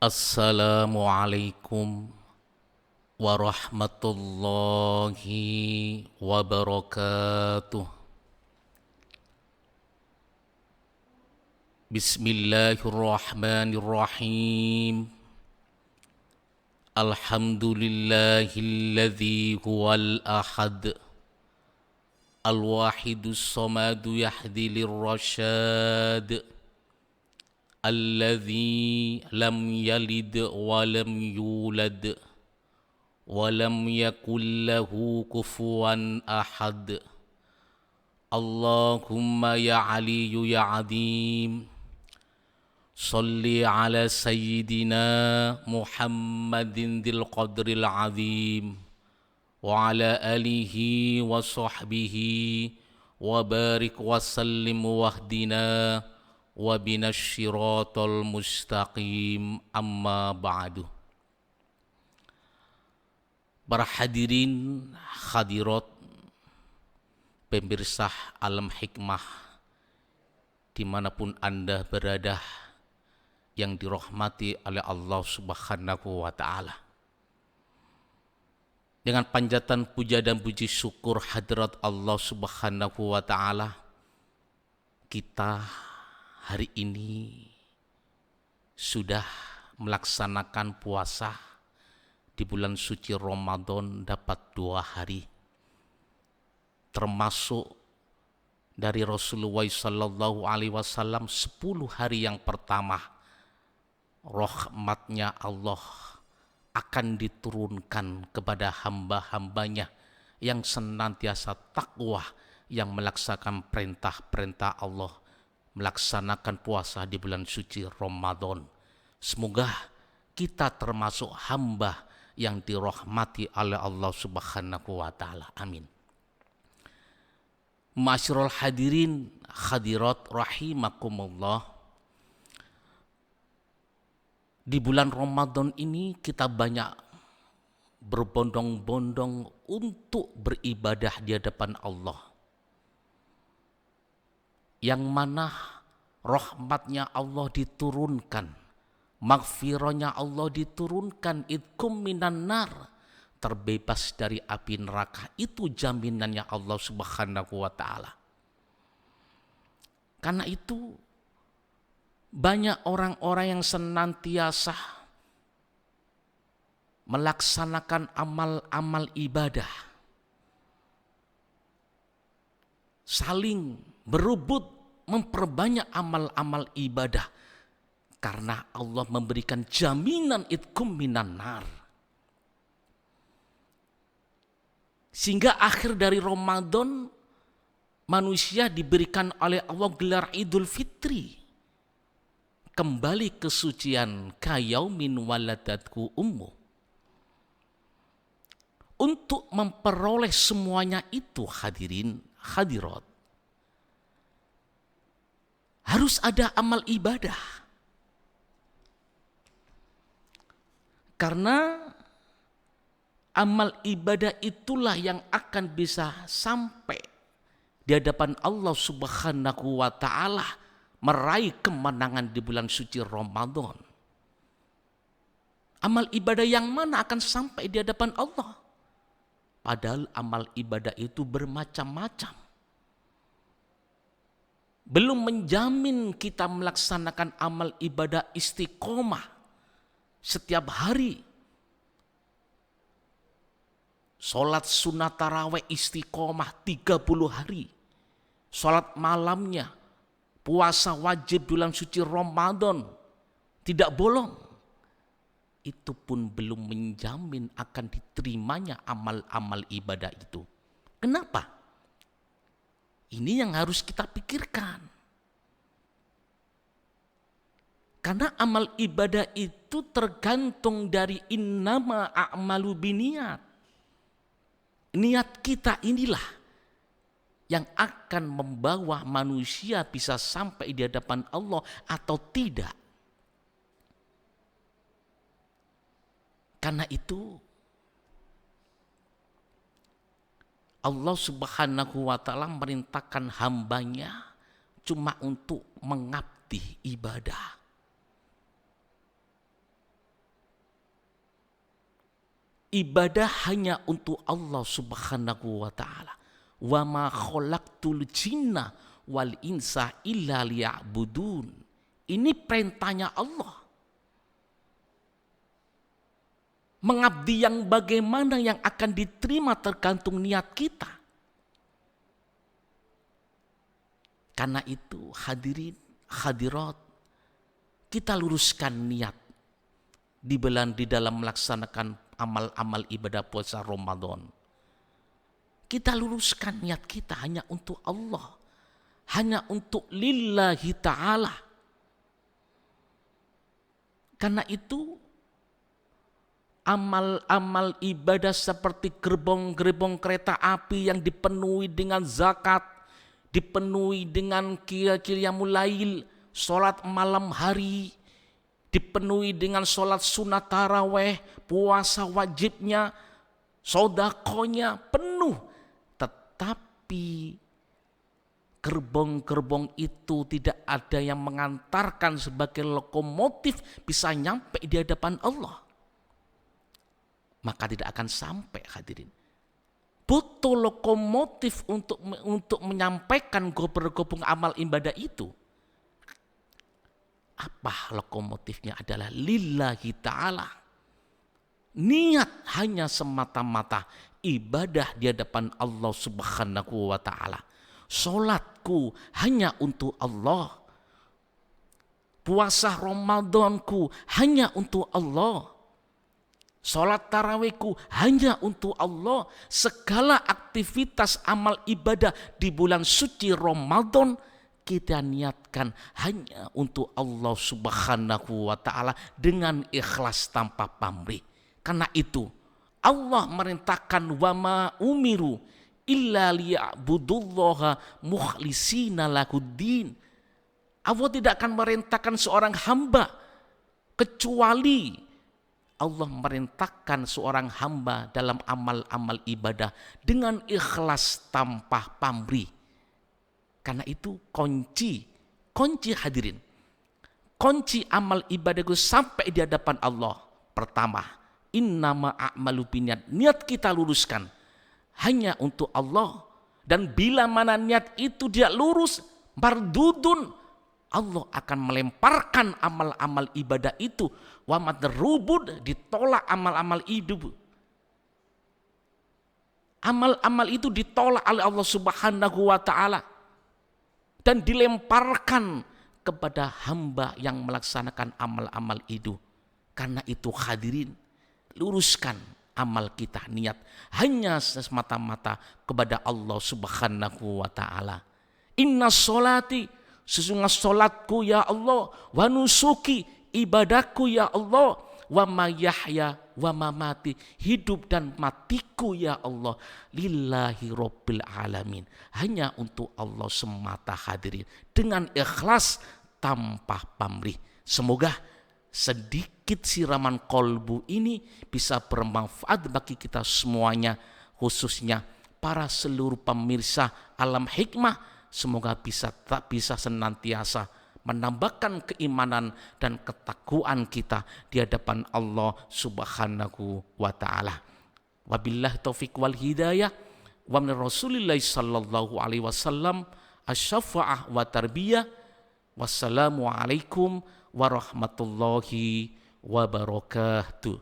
Assalamualaikum warahmatullahi wabarakatuh. Bismillahirrahmanirrahim. Alhamdulillahilladzi huwal ahad, al-wahidus samadu yahdi lirrasyad, alladzi lam yalid wa lam yulad wa lam yakul lahu kufuwan ahad. Allahumma ya aliyyu ya azim, salli ala sayyidina Muhammadin dzil qadril azim wa ala alihi wa sahbihi wa barik wa sallim wahdina wa binasyiratal mustaqim, amma ba'du. Para hadirin hadirat, pemirsa Alam Hikmah dimanapun Anda berada, yang dirahmati oleh Allah Subhanahu wa ta'ala. Dengan panjatan puja dan puji syukur hadirat Allah Subhanahu wa ta'ala, kita hari ini sudah melaksanakan puasa di bulan suci Ramadan dapat 2 hari. Termasuk dari Rasulullah sallallahu alaihi wasallam 10 hari yang pertama, rahmatnya Allah akan diturunkan kepada hamba-hambanya yang senantiasa takwa, yang melaksanakan perintah-perintah Allah, melaksanakan puasa di bulan suci Ramadan. Semoga kita termasuk hamba yang dirahmati oleh Allah Subhanahu wa ta'ala. Amin. Ma'asyiral hadirin hadirat rahimakumullah. Di bulan Ramadan ini kita banyak berbondong-bondong untuk beribadah di hadapan Allah, yang mana rahmatnya Allah diturunkan, maghfirahnya Allah diturunkan, idkum minan nar, terbebas dari api neraka. Itu jaminannya Allah Subhanahu wa ta'ala. Karena itu banyak orang-orang yang senantiasa melaksanakan amal-amal ibadah, saling berebut memperbanyak amal-amal ibadah, karena Allah memberikan jaminan idkum minan nar. Sehingga akhir dari Ramadan manusia diberikan oleh Allah gelar Idul Fitri, kembali ke sucian kayaumin waladatku ummu. Untuk memperoleh semuanya itu hadirin hadirat, harus ada amal ibadah. Karena amal ibadah itulah yang akan bisa sampai di hadapan Allah Subhanahu wa ta'ala, meraih kemenangan di bulan suci Ramadan. Amal ibadah yang mana akan sampai di hadapan Allah? Padahal amal ibadah itu bermacam-macam. Belum menjamin kita melaksanakan amal ibadah istiqomah setiap hari. Sholat sunat tarawih istiqomah 30 hari. Sholat malamnya, puasa wajib bulan suci Ramadan, tidak bolong. Itu pun belum menjamin akan diterimanya amal-amal ibadah itu. Kenapa? Ini yang harus kita pikirkan. Karena amal ibadah itu tergantung dari innama a'malu biniat. Niat kita inilah yang akan membawa manusia bisa sampai di hadapan Allah atau tidak. Karena itu Allah Subhanahu wa ta'ala merintahkan hambanya cuma untuk mengabdi ibadah. ibadah hanya untuk Allah Subhanahu wa taala. Wa ma khalaqtul jinna wal insa illa liya'budun. Ini perintahnya Allah. Mengabdi yang bagaimana yang akan diterima tergantung niat kita. Karena itu hadirin, hadirat, kita luruskan niat di dalam melaksanakan amal-amal ibadah puasa Ramadan. Kita luruskan niat kita hanya untuk Allah, hanya untuk lillahi ta'ala. Karena itu amal-amal ibadah seperti gerbong-gerbong kereta api yang dipenuhi dengan zakat, dipenuhi dengan qiyamul lail, sholat malam hari, dipenuhi dengan sholat sunat taraweh, puasa wajibnya, sodakonya penuh. Tetapi gerbong-gerbong itu tidak ada yang mengantarkan sebagai lokomotif bisa nyampe di hadapan Allah. Maka tidak akan sampai, hadirin. Butuh lokomotif untuk menyampaikan gerbong amal ibadah itu. Apa lokomotifnya? Adalah lillahi ta'ala. Niat hanya semata-mata ibadah di hadapan Allah Subhanahu wa ta'ala. Sholatku hanya untuk Allah. Puasa Ramadanku hanya untuk Allah. Sholat tarawihku hanya untuk Allah. Segala aktivitas amal ibadah di bulan suci Ramadan kita niatkan hanya untuk Allah Subhanahu wa ta'ala dengan ikhlas tanpa pamrih. Karena itu Allah merintahkan wa ma umiru illa liya'budullaha mukhlisina lahuddin. Allah tidak akan merintahkan seorang hamba kecuali Allah merintahkan seorang hamba dalam amal-amal ibadah dengan ikhlas tanpa pamrih. Karena itu kunci hadirin. Kunci amal ibadahku sampai di hadapan Allah. Pertama, innama a'malu binniyat. Niat kita luruskan hanya untuk Allah. Dan bila mana niat itu dia lurus, mardudun, Allah akan melemparkan amal-amal ibadah itu. Wa madrubud, ditolak amal-amal hidup. Amal-amal itu ditolak oleh Allah Subhanahu wa ta'ala. Dan dilemparkan kepada hamba yang melaksanakan amal-amal itu. Karena itu hadirin, luruskan amal kita, niat hanya semata-mata kepada Allah Subhanahu wa ta'ala. Inna sholati, sesungguhnya sholatku ya Allah, wa nusuki, ibadahku ya Allah, wa ma yahya wa mamati, hidup dan matiku ya Allah, lillahi rabbil alamin, hanya untuk Allah semata hadirin, dengan ikhlas tanpa pamrih. Semoga sedikit siraman kolbu ini bisa bermanfaat bagi kita semuanya, khususnya para seluruh pemirsa Alam Hikmah. Semoga bisa senantiasa menambahkan keimanan dan ketakwaan kita di hadapan Allah Subhanahu wa ta'ala. Wabillahi taufiq wal hidayah wa min Rasulillah sallallahu alaihi wasallam asy-syafa'ah wa tarbiyah. Wassalamu alaikum warahmatullahi wabarakatuh.